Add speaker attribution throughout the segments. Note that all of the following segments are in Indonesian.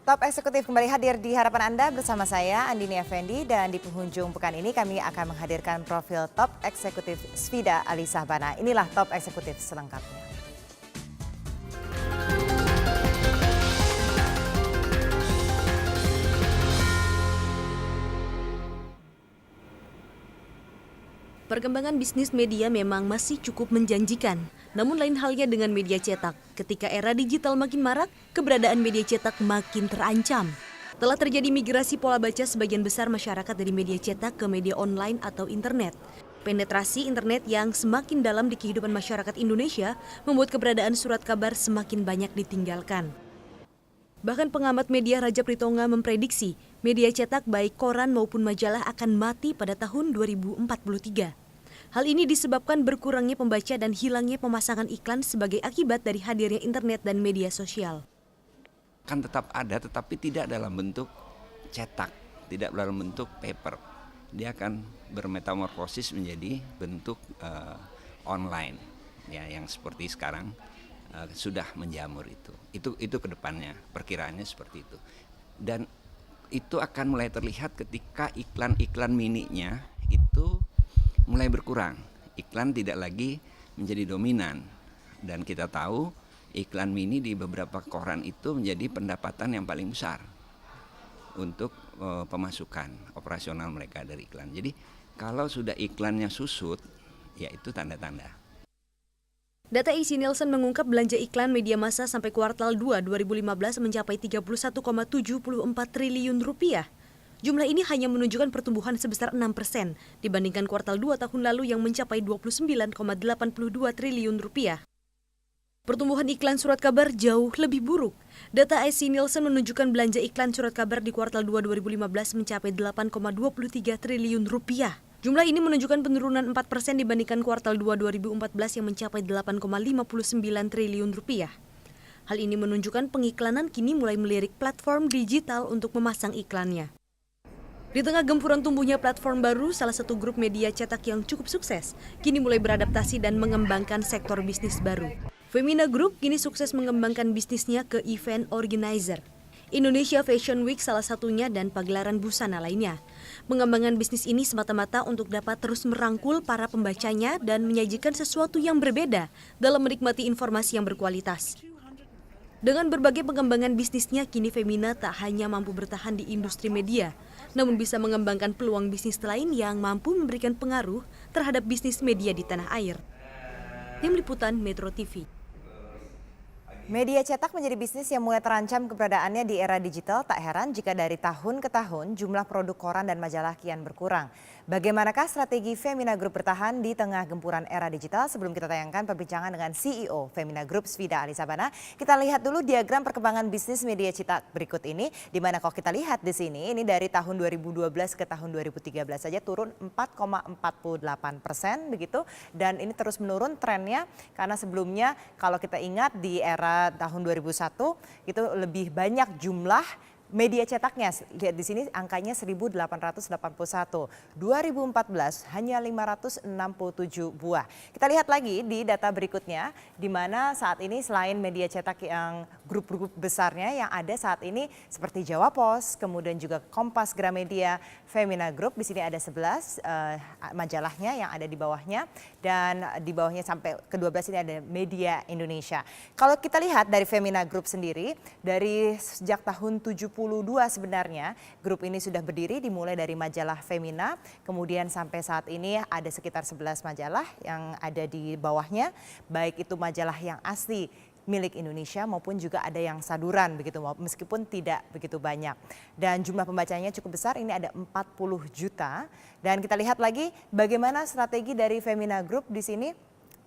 Speaker 1: Top Eksekutif kembali hadir di harapan Anda bersama saya Andini Effendi, dan di penghujung pekan ini kami akan menghadirkan profil Top Eksekutif Svida Alisahbana. Inilah Top Eksekutif selengkapnya.
Speaker 2: Perkembangan bisnis media memang masih cukup menjanjikan. Namun lain halnya dengan media cetak. Ketika era digital makin marak, keberadaan media cetak makin terancam. Telah terjadi migrasi pola baca sebagian besar masyarakat dari media cetak ke media online atau internet. Penetrasi internet yang semakin dalam di kehidupan masyarakat Indonesia membuat keberadaan surat kabar semakin banyak ditinggalkan. Bahkan pengamat media Raja Pritonga memprediksi media cetak baik koran maupun majalah akan mati pada tahun 2043. Hal ini disebabkan berkurangnya pembaca dan hilangnya pemasangan iklan sebagai akibat dari hadirnya internet dan media sosial.
Speaker 3: Kan tetap ada, tetapi tidak dalam bentuk cetak, tidak dalam bentuk paper. Dia akan bermetamorfosis menjadi bentuk online, ya, yang seperti sekarang sudah menjamur itu ke depannya, perkiraannya seperti itu. Dan itu akan mulai terlihat ketika iklan-iklan mininya itu mulai berkurang. Iklan tidak lagi menjadi dominan, dan kita tahu iklan mini di beberapa koran itu menjadi pendapatan yang paling besar untuk pemasukan operasional mereka dari iklan. Jadi kalau sudah iklannya susut, ya itu tanda-tanda.
Speaker 2: Data IC Nielsen mengungkap belanja iklan media massa sampai kuartal 2 2015 mencapai 31,74 triliun rupiah. Jumlah ini hanya menunjukkan pertumbuhan sebesar 6% dibandingkan kuartal 2 tahun lalu yang mencapai 29,82 triliun rupiah. Pertumbuhan iklan surat kabar jauh lebih buruk. Data IC Nielsen menunjukkan belanja iklan surat kabar di kuartal 2 2015 mencapai 8,23 triliun rupiah. Jumlah ini menunjukkan penurunan 4% dibandingkan kuartal 2 2014 yang mencapai 8,59 triliun rupiah. Hal ini menunjukkan pengiklanan kini mulai melirik platform digital untuk memasang iklannya. Di tengah gempuran tumbuhnya platform baru, salah satu grup media cetak yang cukup sukses kini mulai beradaptasi dan mengembangkan sektor bisnis baru. Femina Group kini sukses mengembangkan bisnisnya ke event organizer. Indonesia Fashion Week salah satunya dan pagelaran busana lainnya. Pengembangan bisnis ini semata-mata untuk dapat terus merangkul para pembacanya dan menyajikan sesuatu yang berbeda dalam menikmati informasi yang berkualitas. Dengan berbagai pengembangan bisnisnya, kini Femina tak hanya mampu bertahan di industri media, namun bisa mengembangkan peluang bisnis lain yang mampu memberikan pengaruh terhadap bisnis media di tanah air. Tim Liputan Metro TV.
Speaker 1: Media cetak menjadi bisnis yang mulai terancam keberadaannya di era digital. Tak heran jika dari tahun ke tahun jumlah produk koran dan majalah kian berkurang. Bagaimanakah strategi Femina Group bertahan di tengah gempuran era digital? Sebelum kita tayangkan perbincangan dengan CEO Femina Group Svida Alisahbana, kita lihat dulu diagram perkembangan bisnis media cetak berikut ini. Di mana kalau kita lihat di sini, ini dari tahun 2012 ke tahun 2013 saja turun 4,48% begitu. Dan ini terus menurun trennya karena sebelumnya kalau kita ingat di era tahun 2001 itu lebih banyak jumlah media cetaknya. Lihat di sini angkanya 1.881. 2014 hanya 567 buah. Kita lihat lagi di data berikutnya, di mana saat ini selain media cetak yang grup-grup besarnya yang ada saat ini seperti Jawa Pos, kemudian juga Kompas Gramedia, Femina Group. Di sini ada 11 majalahnya yang ada di bawahnya, dan di bawahnya sampai ke-12 ini ada Media Indonesia. Kalau kita lihat dari Femina Group sendiri, dari sejak tahun 72 sebenarnya grup ini sudah berdiri, dimulai dari majalah Femina, kemudian sampai saat ini ada sekitar 11 majalah yang ada di bawahnya, baik itu majalah yang asli milik Indonesia maupun juga ada yang saduran begitu, meskipun tidak begitu banyak. Dan jumlah pembacanya cukup besar, ini ada 40 juta. Dan kita lihat lagi bagaimana strategi dari Femina Group di sini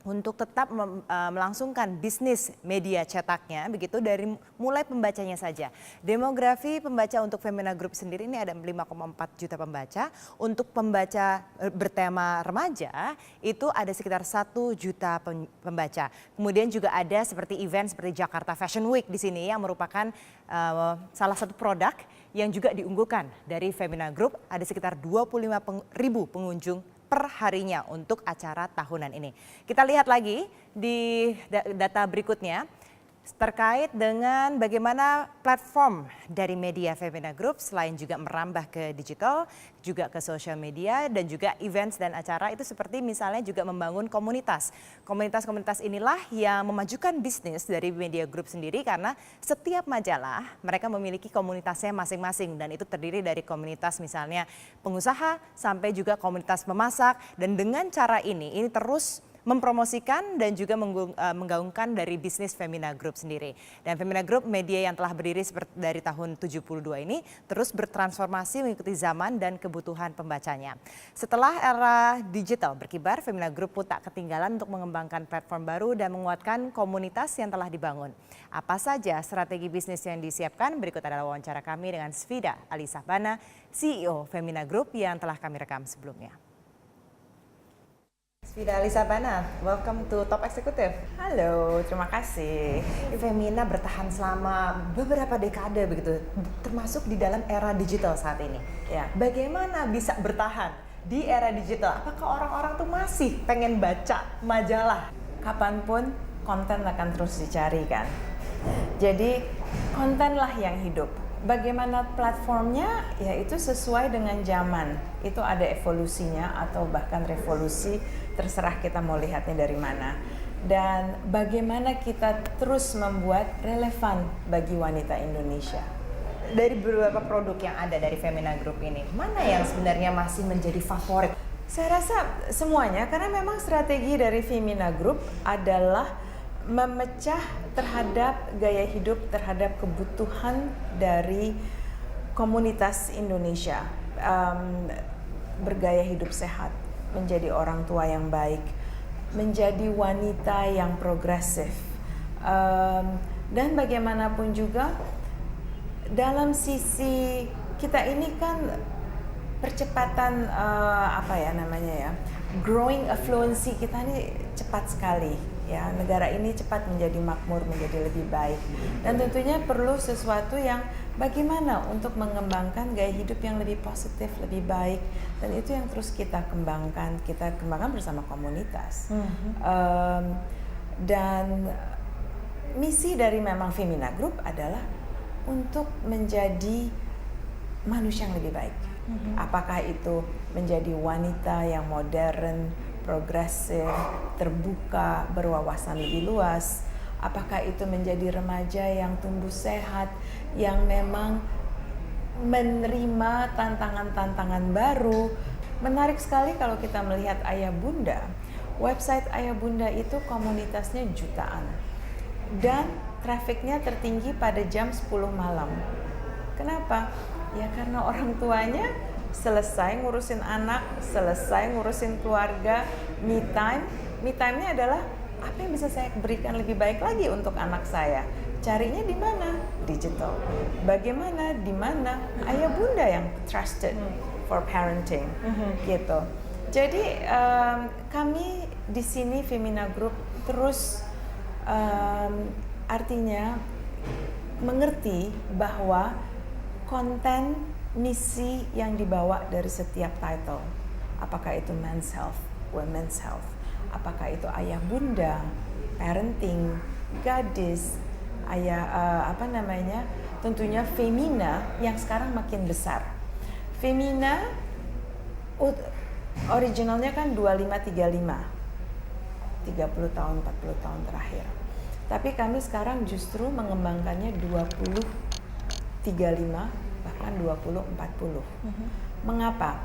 Speaker 1: untuk tetap melangsungkan bisnis media cetaknya begitu dari mulai pembacanya saja. Demografi pembaca untuk Femina Group sendiri ini ada 5,4 juta pembaca. Untuk pembaca bertema remaja itu ada sekitar 1 juta pembaca. Kemudian juga ada seperti event seperti Jakarta Fashion Week di sini yang merupakan salah satu produk yang juga diunggulkan dari Femina Group. Ada sekitar 25.000 pengunjung per harinya untuk acara tahunan ini. Kita lihat lagi di data berikutnya. terkait dengan bagaimana platform dari media Femina Group selain juga merambah ke digital, juga ke sosial media dan juga events dan acara itu seperti misalnya juga membangun komunitas. Komunitas-komunitas inilah yang memajukan bisnis dari Media Group sendiri karena setiap majalah mereka memiliki komunitasnya masing-masing dan itu terdiri dari komunitas misalnya pengusaha sampai juga komunitas pemasak dan dengan cara ini terus mempromosikan dan juga menggaungkan dari bisnis Femina Group sendiri. Dan Femina Group media yang telah berdiri dari tahun 72 ini terus bertransformasi mengikuti zaman dan kebutuhan pembacanya. Setelah era digital berkibar, Femina Group pun tak ketinggalan untuk mengembangkan platform baru dan menguatkan komunitas yang telah dibangun. Apa saja strategi bisnis yang disiapkan? Berikut adalah wawancara kami dengan Svida Alisabana, CEO Femina Group yang telah kami rekam sebelumnya. Svida Alisabana, welcome to Top Executive.
Speaker 4: Halo, terima kasih.
Speaker 1: Femina bertahan selama beberapa dekade begitu, termasuk di dalam era digital saat ini.
Speaker 4: Ya.
Speaker 1: Bagaimana bisa bertahan di era digital? Apakah orang-orang tuh masih pengen baca majalah?
Speaker 4: Kapanpun konten akan terus dicari kan. Jadi kontenlah yang hidup. Bagaimana platformnya? Ya itu sesuai dengan zaman. Itu ada evolusinya atau bahkan revolusi, terserah kita mau lihatnya dari mana. Dan bagaimana kita terus membuat relevan bagi wanita Indonesia.
Speaker 1: Dari beberapa produk yang ada dari Femina Group ini, mana yang sebenarnya masih menjadi favorit?
Speaker 4: Saya rasa semuanya, karena memang strategi dari Femina Group adalah memecah terhadap gaya hidup, terhadap kebutuhan dari komunitas Indonesia. Bergaya hidup sehat, menjadi orang tua yang baik, menjadi wanita yang progresif, dan bagaimanapun juga dalam sisi kita ini kan percepatan growing affluency kita ini cepat sekali ya, negara ini cepat menjadi makmur, menjadi lebih baik dan tentunya perlu sesuatu yang bagaimana untuk mengembangkan gaya hidup yang lebih positif, lebih baik dan itu yang terus kita kembangkan bersama komunitas. Dan misi dari memang Femina Group adalah untuk menjadi manusia yang lebih baik. Apakah itu menjadi wanita yang modern, progresif, terbuka, berwawasan lebih luas. Apakah itu menjadi remaja yang tumbuh sehat, yang memang menerima tantangan-tantangan baru. Menarik sekali kalau kita melihat Ayah Bunda. Website Ayah Bunda itu komunitasnya jutaan. Dan trafiknya tertinggi pada jam 10 malam. Kenapa? Ya karena orang tuanya selesai ngurusin anak, selesai ngurusin keluarga, me time. Me time-nya adalah apa yang bisa saya berikan lebih baik lagi untuk anak saya. Carinya di mana? Digital. Bagaimana? Di mana? Ayah Bunda yang trusted for parenting, gitu. Jadi kami di sini Femina Group terus artinya mengerti bahwa konten misi yang dibawa dari setiap title, apakah itu men's health, women's health, apakah itu Ayah Bunda, parenting, gadis, tentunya Femina yang sekarang makin besar. Femina originalnya kan 25-35, 30 tahun, 40 tahun terakhir. Tapi kami sekarang justru mengembangkannya 20-35, bahkan 20-40. Mengapa?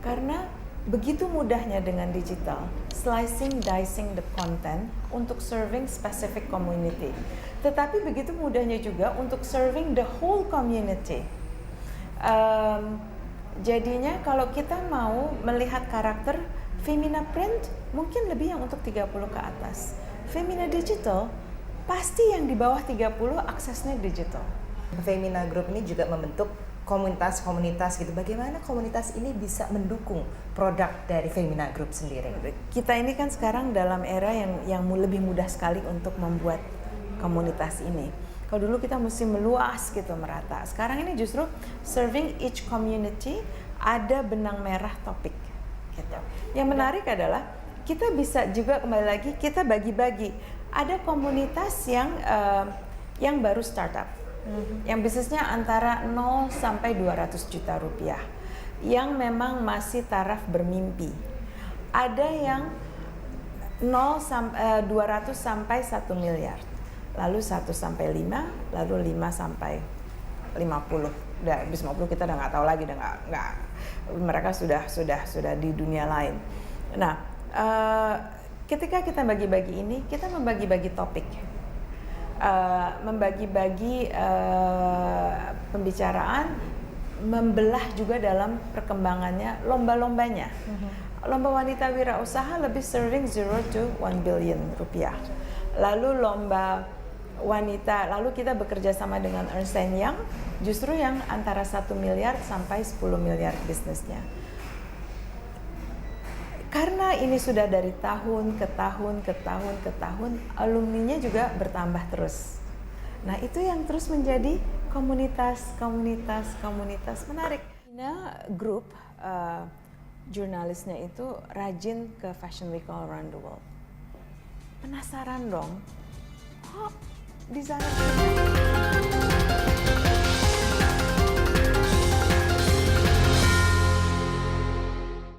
Speaker 4: Karena begitu mudahnya dengan digital, slicing, dicing the content untuk serving specific community. Tetapi begitu mudahnya juga untuk serving the whole community. Jadinya kalau kita mau melihat karakter Femina print, mungkin lebih yang untuk 30 ke atas. Femina digital, pasti yang di bawah 30 aksesnya digital.
Speaker 1: Femina Group ini juga membentuk komunitas-komunitas gitu. Bagaimana komunitas ini bisa mendukung produk dari Femina Group sendiri?
Speaker 4: Kita ini kan sekarang dalam era yang lebih mudah sekali untuk membuat komunitas ini. Kalau dulu kita mesti meluas gitu, merata. Sekarang ini justru serving each community ada benang merah topik gitu. Yang menarik adalah kita bisa juga kembali lagi kita bagi-bagi. Ada komunitas yang baru startup, yang bisnisnya antara 0 sampai 200 juta rupiah, yang memang masih taraf bermimpi. Ada yang 200 sampai 1 miliar, lalu 1 sampai 5, lalu 5 sampai 50. Udah habis 50 kita udah nggak tahu lagi, udah nggak mereka sudah di dunia lain. Nah, ketika kita bagi-bagi ini, kita membagi-bagi topik, membagi-bagi pembicaraan, membelah juga dalam perkembangannya, lomba-lombanya. Lomba wanita wirausaha lebih sering 0 to 1 billion rupiah. Lalu lomba wanita, lalu kita bekerja sama dengan Ernst & Young, justru yang antara 1 miliar sampai 10 miliar bisnisnya. Karena ini sudah dari tahun ke tahun, alumninya juga bertambah terus. Nah, itu yang terus menjadi komunitas menarik. Nah, grup jurnalisnya itu rajin ke Fashion Week all around the world. Penasaran dong, kok di sana